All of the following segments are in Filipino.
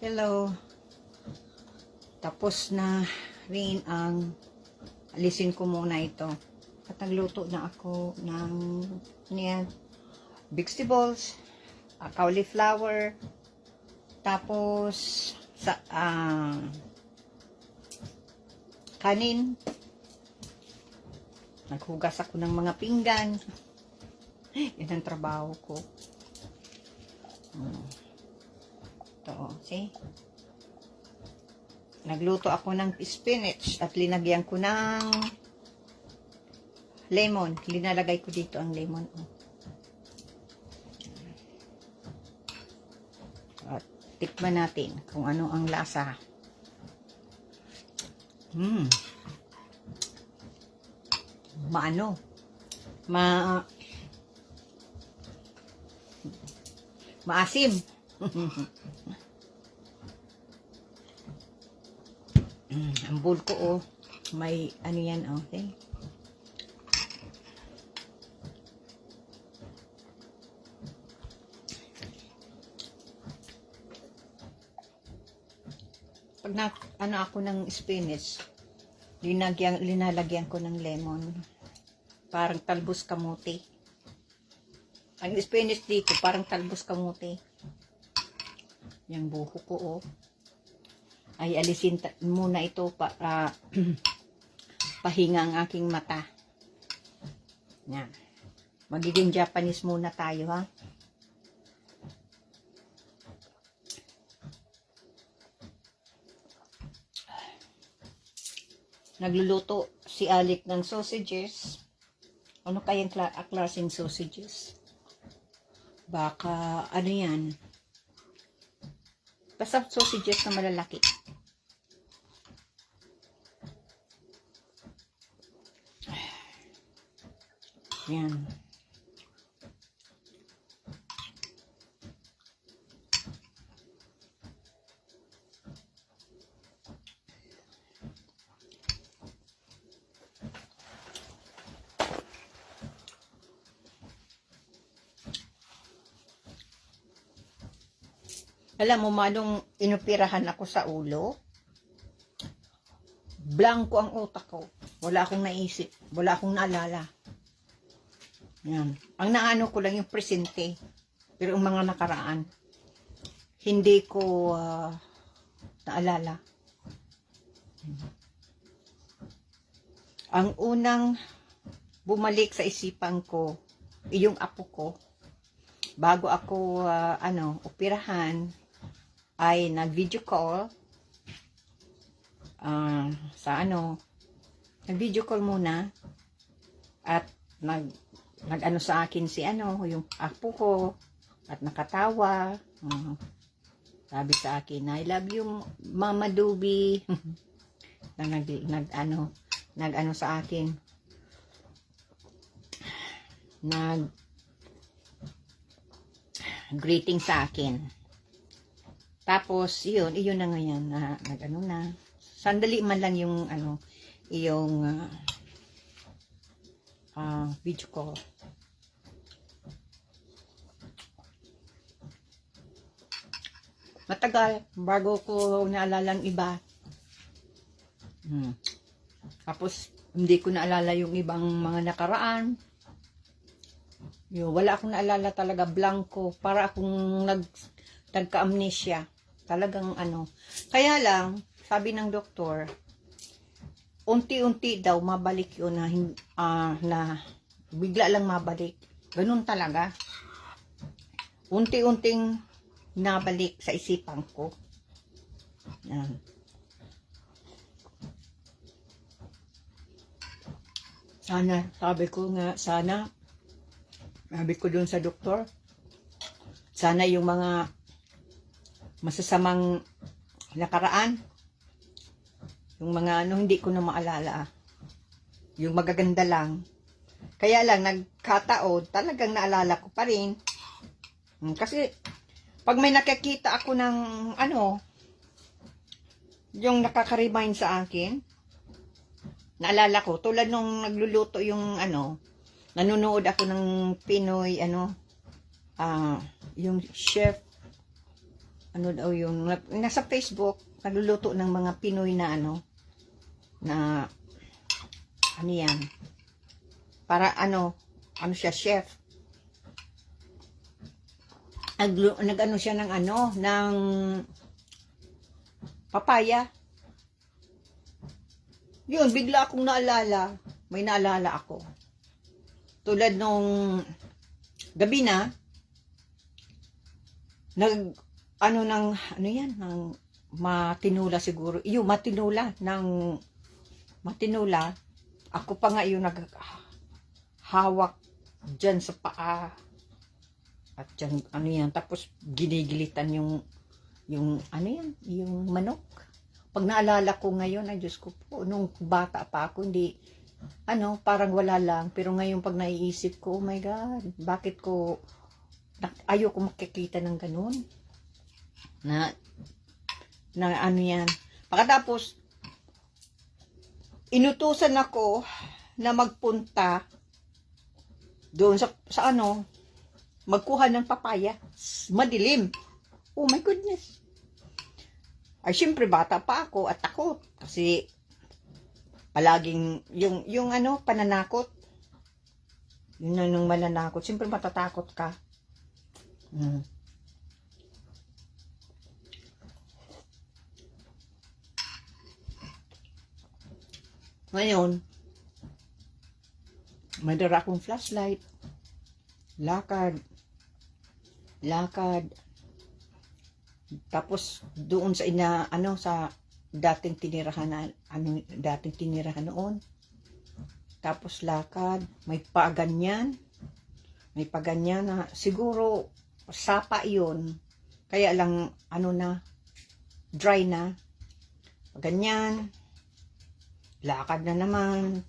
Hello. Tapos na rin ang alisin ko muna ito. At nagluto na ako ng niyan, vegetables, cauliflower, tapos sa kanin. Naghugas ako ng mga pinggan. Yan ang trabaho ko. Ito, see? Nagluto ako ng spinach at linagyan ko ng lemon. Linalagay ko dito ang lemon. At tikman natin kung ano ang lasa. Maano? Maasim. Ang bowl ko, may ano yan, okay? Pag ano ako ng spinach, linalagyan ko ng lemon. Parang talbos kamuti. Ang spinach dito, parang talbos kamuti. Yung buho ko, ay alisin muna ito para pahinga ang aking mata. Yan. Magiging Japanese muna tayo, ha? Nagluluto si Alec ng sausages. Ano kayang klaseng sausages? Baka, ano yan? Basta sausages na malalaki. Yan. Alam mo, manong inoperahan ako sa ulo, blanco ang utak ko. Wala akong naisip. Wala akong naalala. Yan. Ang naano ko lang yung presente. Pero yung mga nakaraan, hindi ko naalala. Ang unang bumalik sa isipan ko, yung apo ko, bago ako operahan, ay nag-video call nag-video call muna at nag-ano sa akin si yung apo ko at nakatawa. Sabi sa akin, I love you Mama Dubi. nag-ano sa akin, greeting sa akin. Tapos, iyon na ngayon, nag-ano na. Sandali man lang yung, video call. Matagal, bago ko naalala ang iba. Tapos, hindi ko naalala yung ibang mga nakaraan. Wala akong naalala talaga, blanco. Para akong nagka-amnesia. Talagang Kaya lang, sabi ng doktor, unti-unti daw mabalik yun na bigla lang mabalik. Ganun talaga. Unti-unting nabalik sa isipan ko. Yan. Sabi ko dun sa doktor, sana yung mga masasamang nakaraan, yung mga hindi ko na maalala, yung magaganda lang. Kaya lang, nagkataon, talagang naalala ko pa rin. Kasi, pag may nakikita ako ng, yung nakaka-remind sa akin, naalala ko, tulad nung nagluluto yung, nanonood ako ng Pinoy, yung chef, ano daw yung, nasa Facebook, nagluluto ng mga Pinoy na na, ano yan, para ano siya, chef. Nag-ano siya ng ng papaya. Yun, bigla akong naalala. May naalala ako. Tulad nung gabi na, ng matinula siguro. Yung matinula, ako pa nga yung naghawak dyan sa paa. At dyan, tapos ginigilitan yung manok. Pag naalala ko ngayon, ay Diyos ko po, nung bata pa ako, hindi, parang wala lang. Pero ngayon pag naiisip ko, oh my God, bakit ayoko makikita ng ganun? Na yan. Pagkatapos, inutusan ako na magpunta doon sa magkuha ng papaya. Madilim. Oh my goodness. Ay, syempre, bata pa ako at takot. Kasi, palaging, yung pananakot. Yun na nung mananakot. Syempre, matatakot ka. Ngayon, may dala akong flashlight. Lakad. Tapos doon sa sa dating tinirahan noon. Tapos lakad, may paganyan na siguro sapa 'yun. Kaya lang dry na. Ganyan. Lakad na naman.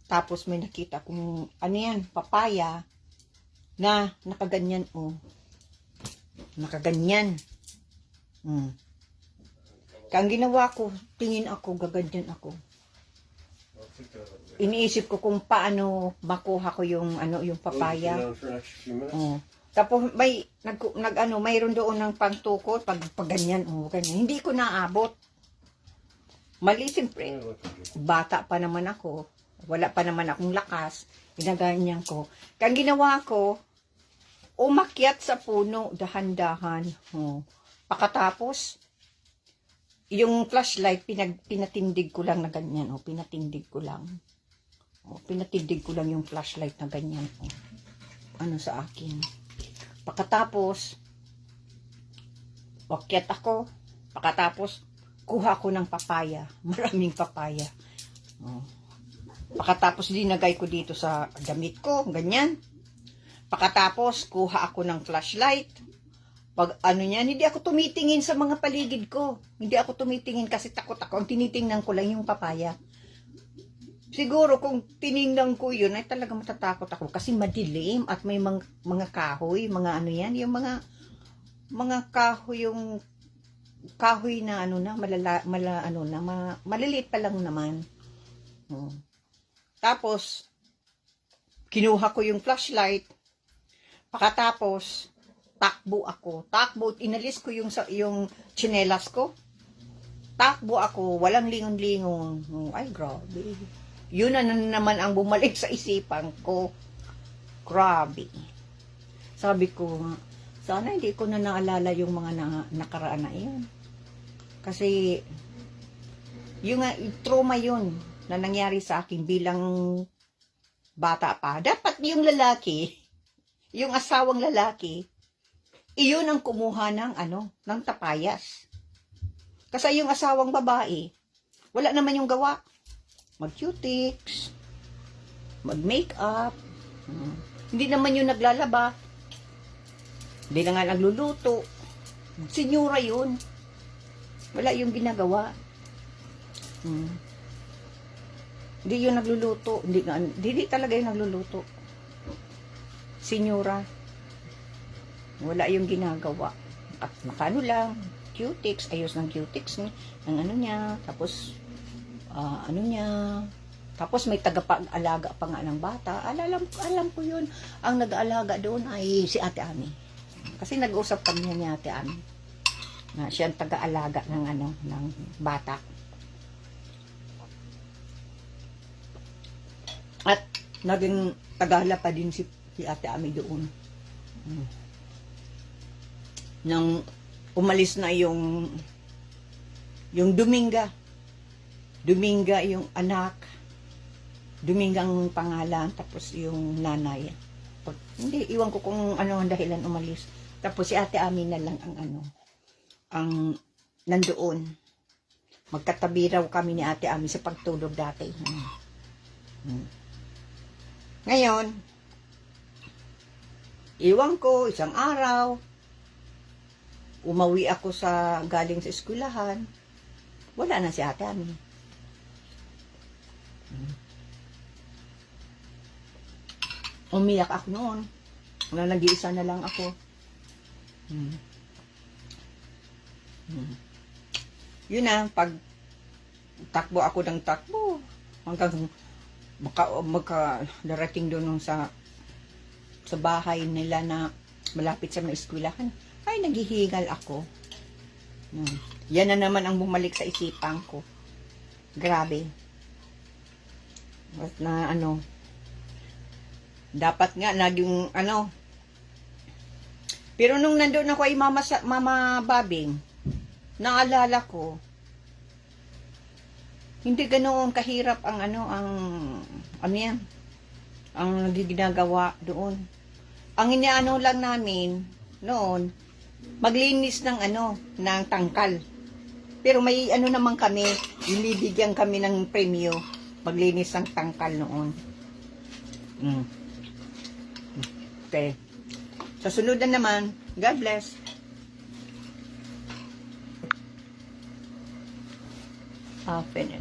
Tapos may nakita kong papaya na nakaganyan Nakaganyan. Kaya ang ginawa ko, tingin ako, gaganyan ako. Iniisip ko kung paano makuha ko yung papaya. Tapos mayroon doon ng pangtukot pag ganyan, ganyan. Hindi ko naabot. Mali, siyempre. Bata pa naman ako. Wala pa naman akong lakas. Ginaganyan ko. Kaya ang ginawa ko, umakyat sa puno, dahan-dahan. Pakatapos, yung flashlight, pinatindig ko lang na ganyan. Pinatindig ko lang yung flashlight na ganyan. Sa akin. Pakatapos, umakyat ako. Pakatapos, kuha ko ng papaya. Maraming papaya. Pakatapos, dinagay ko dito sa damit ko. Ganyan. Pakatapos, kuha ako ng flashlight. Pag hindi ako tumitingin sa mga paligid ko. Hindi ako tumitingin kasi takot ako. Ang tinitingnan ko lang yung papaya. Siguro kung tiningnan ko yun, ay talaga matatakot ako. Kasi madilim at may mga kahoy, yung mga kahoy, yung kahoy na maliliit pa lang naman. Tapos, kinuha ko yung flashlight. Pakatapos, takbo ako. Inalis ko yung tsinelas ko. Takbo ako, walang lingon-lingon. Ay, grabe. Yun na naman ang bumalik sa isipan ko. Grabe. Sabi ko, sana hindi ko na naalala yung mga nakaraan na yun. Kasi, yung trauma yun na nangyari sa akin bilang bata pa. Dapat yung lalaki, yung asawang lalaki, iyon ang kumuha ng tapayas. Kasi yung asawang babae, wala naman yung gawa. Mag-cutics, mag-makeup, hindi naman yung naglalaba, hindi na nga nagluluto. Senyora yun. Wala yung ginagawa. Hindi yung nagluluto. Hindi talaga yung nagluluto. Senyora. Wala yung ginagawa. At makano lang, cutics, ayos ng cutics ng niya, tapos tapos may tagapag-alaga pa nga ng bata. Alam ko yun. Ang nag-aalaga doon ay si Ate Ami. Kasi nag-usap kami ni Ate Ami na siya ang taga-alaga ng ng bata. At naging tagala pa din si Ate Ami doon. Nang umalis na yung Dominga yung anak, Dominga ang pangalan, tapos yung nanay. Hindi, iwan ko kung ano ang dahilan umalis. Tapos si Ate Ami na lang ang nandoon. Magkatabi raw kami ni Ate Ami sa pagtulog dati. Ngayon, iwan ko, isang araw, umawi ako galing sa eskwelahan, wala na si Ate Ami. Umiyak ako noon. Nag-iisa na lang ako. Yun na, pag takbo ako ng takbo, hanggang darating doon sa bahay nila na malapit sa may eskwelahan, ay naghihingal ako. Yan na naman ang bumalik sa isipan ko. Grabe. At na dapat nga naging pero nung nandoon ako ay Mama Babing, naalala ko, hindi ganoon kahirap ang ang ginagawa doon. Ang inaano lang namin noon, maglinis ng ng tangkal. Pero may naman kami, binibigyan kami ng premyo, maglinis ng tangkal noon. Okay. Sa sunod na naman, God bless. Finish.